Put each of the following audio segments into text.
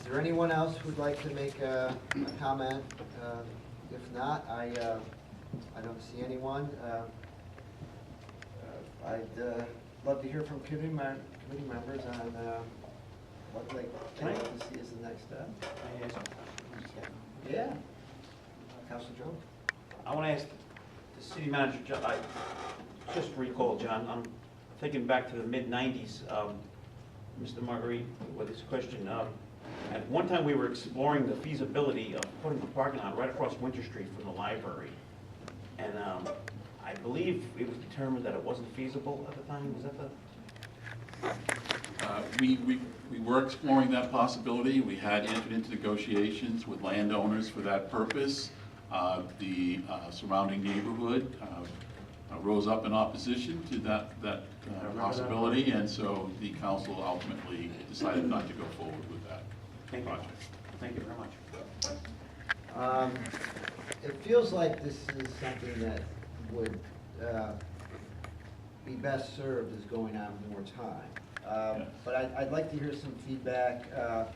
there anyone else who'd like to make a comment? If not, I don't see anyone. I'd love to hear from committee members on what they'd like to see as the next step. Yeah. Councilor Jones? I want to ask the city manager, I just recall, John, I'm thinking back to the mid-90s, Mr. Marguerite, with this question. At one time we were exploring the feasibility of putting a parking lot right across Winter Street from the library. And I believe it was determined that it wasn't feasible at the time. Was that the? We were exploring that possibility. We had entered into negotiations with landowners for that purpose. The surrounding neighborhood rose up in opposition to that possibility, and so the council ultimately decided not to go forward with that project. Thank you very much. It feels like this is something that would be best served as going on more time. Yeah. But I'd like to hear some feedback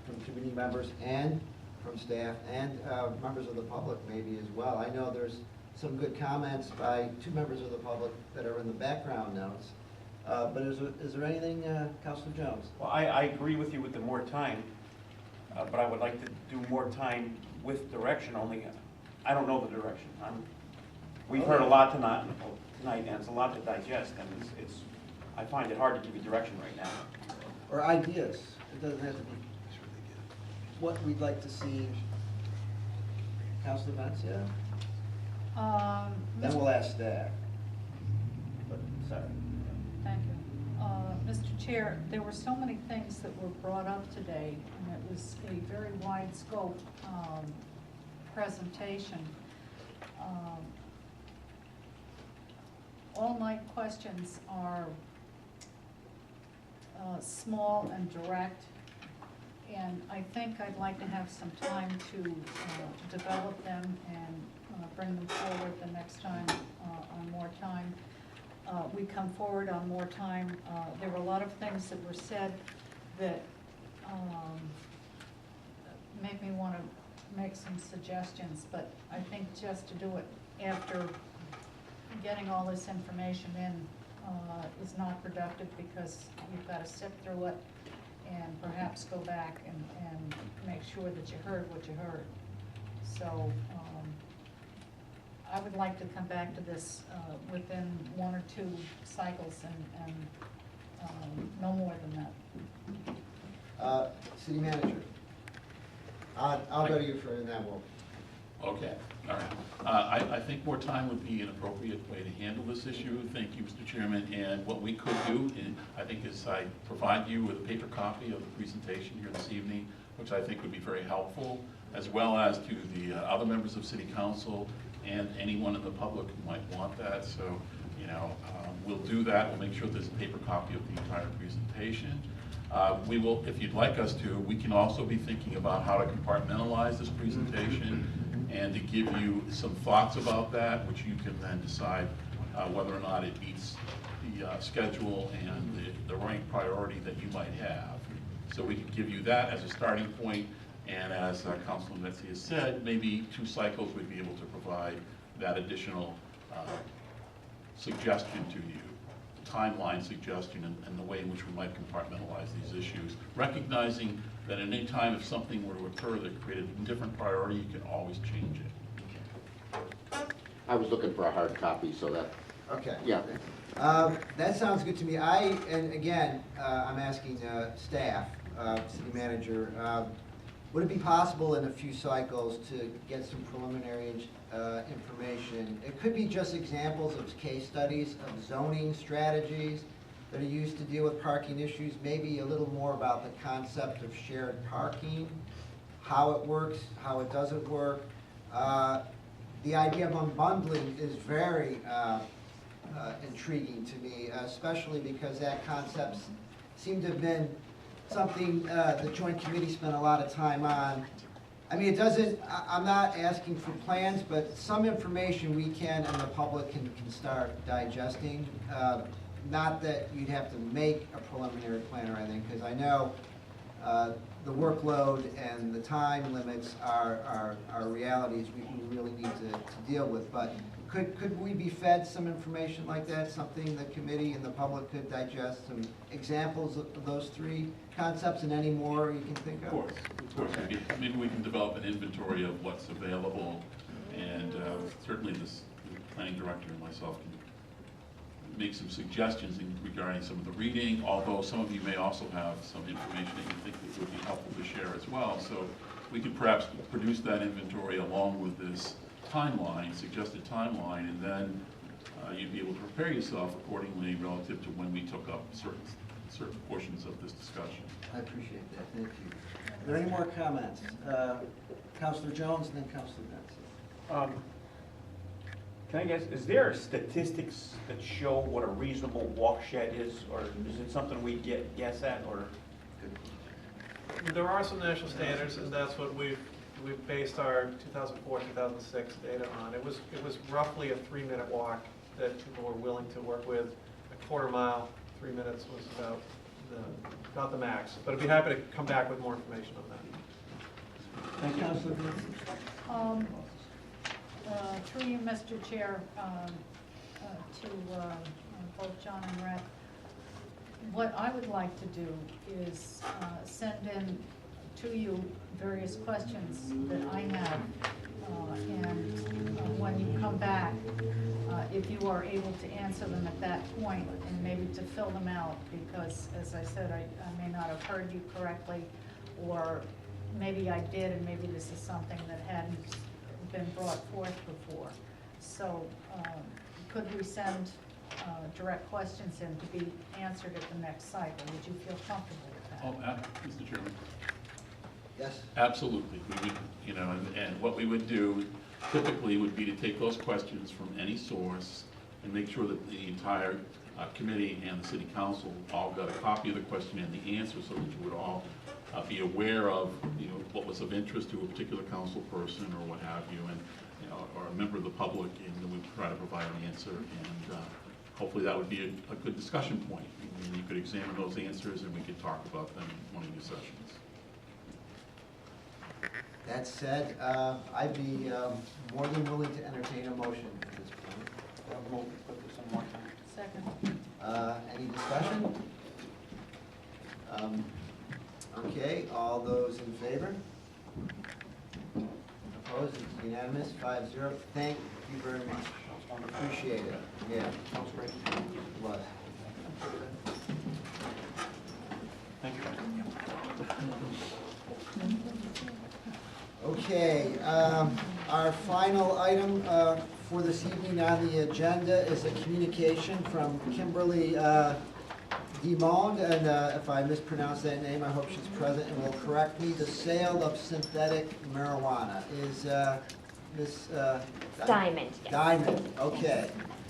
from committee members and from staff and members of the public maybe as well. I know there's some good comments by two members of the public that are in the background notes. But is there anything, Councilor Jones? Well, I agree with you with the more time, but I would like to do more time with direction, only I don't know the direction. We've heard a lot tonight, and it's a lot to digest, and I find it hard to give you direction right now. Or ideas. It doesn't have to be what we'd like to see. Councilor Valencia? Then we'll ask staff. But, sorry. Thank you. Mr. Chair, there were so many things that were brought up today, and it was a very wide scope presentation. All my questions are small and direct, and I think I'd like to have some time to develop them and bring them forward the next time on more time. We come forward on more time. There were a lot of things that were said that make me want to make some suggestions, but I think just to do it after getting all this information in is not productive, because you've got to sift through it and perhaps go back and make sure that you heard what you heard. So I would like to come back to this within 1 or 2 cycles and no more than that. City Manager. I'll go to you for, and then we'll. Okay, all right. I think more time would be an appropriate way to handle this issue. Thank you, Mr. Chairman. And what we could do, I think, is I provide you with a paper copy of the presentation here this evening, which I think would be very helpful, as well as to the other members of City Council and anyone in the public who might want that. So, you know, we'll do that. We'll make sure there's a paper copy of the entire presentation. We will, if you'd like us to, we can also be thinking about how to compartmentalize this presentation and to give you some thoughts about that, which you can then decide whether or not it meets the schedule and the rank priority that you might have. So we can give you that as a starting point, and as Councilman Metzi has said, maybe 2 cycles would be able to provide that additional suggestion to you, timeline suggestion, and the way in which we might compartmentalize these issues, recognizing that at any time if something were to occur that created a different priority, you can always change it. I was looking for a hard copy, so that. Okay. Yeah. That sounds good to me. And again, I'm asking staff, City Manager, would it be possible in a few cycles to get some preliminary information? It could be just examples of case studies of zoning strategies that are used to deal with parking issues, maybe a little more about the concept of shared parking, how it works, how it doesn't work. The idea of unbundling is very intriguing to me, especially because that concept seemed to have been something the Joint Committee spent a lot of time on. I mean, it doesn't, I'm not asking for plans, but some information we can and the public can start digesting. Not that you'd have to make a preliminary plan or anything, because I know the workload and the time limits are realities we really need to deal with. But could we be fed some information like that, something the committee and the public could digest, some examples of those three concepts and any more you can think of? Of course. Maybe we can develop an inventory of what's available, and certainly the planning director and myself can make some suggestions regarding some of the reading, although some of you may also have some information that you think that would be helpful to share as well. So we could perhaps produce that inventory along with this timeline, suggested timeline, and then you'd be able to prepare yourself accordingly relative to when we took up certain portions of this discussion. I appreciate that, thank you. Are there any more comments? Councilor Jones and then Councilor Benson. Can I guess, is there statistics that show what a reasonable walk shed is, or is it something we guess at, or? There are some national standards, and that's what we've based our 2004, 2006 data on. It was roughly a 3-minute walk that people were willing to work with. A quarter mile, 3 minutes was about the max. But I'd be happy to come back with more information on that. Thank you. Councilor Benson. Through you, Mr. Chair, to both John and Rhett, what I would like to do is send in to you various questions that I have, and when you come back, if you are able to answer them at that point, and maybe to fill them out, because as I said, I may not have heard you correctly, or maybe I did, and maybe this is something that hadn't been brought forth before. So could we send direct questions in to be answered at the next cycle? Would you feel comfortable with that? Oh, Mr. Chairman. Yes. Absolutely. We would, and what we would do typically would be to take those questions from any source and make sure that the entire committee and the city council all got a copy of the question and the answer, so that you would all be aware of, what was of interest to a particular council person or what have you, and or a member of the public, and then we try to provide an answer, and hopefully that would be a good discussion point. And you could examine those answers, and we could talk about them in one of your sessions. That said, I'd be more than willing to entertain a motion at this point. We'll put this on more time. Second. Any discussion? Okay, all those in favor? Opposed? It's unanimous, 5-0. Thank you very much. Appreciate it. Yeah. Sounds great. It was. Thank you. Okay, our final item for this evening on the agenda is a communication from Kimberly Dimond, and if I mispronounce that name, I hope she's present and will correct me. The sale of synthetic marijuana is Ms. Diamond, yes. Diamond, okay.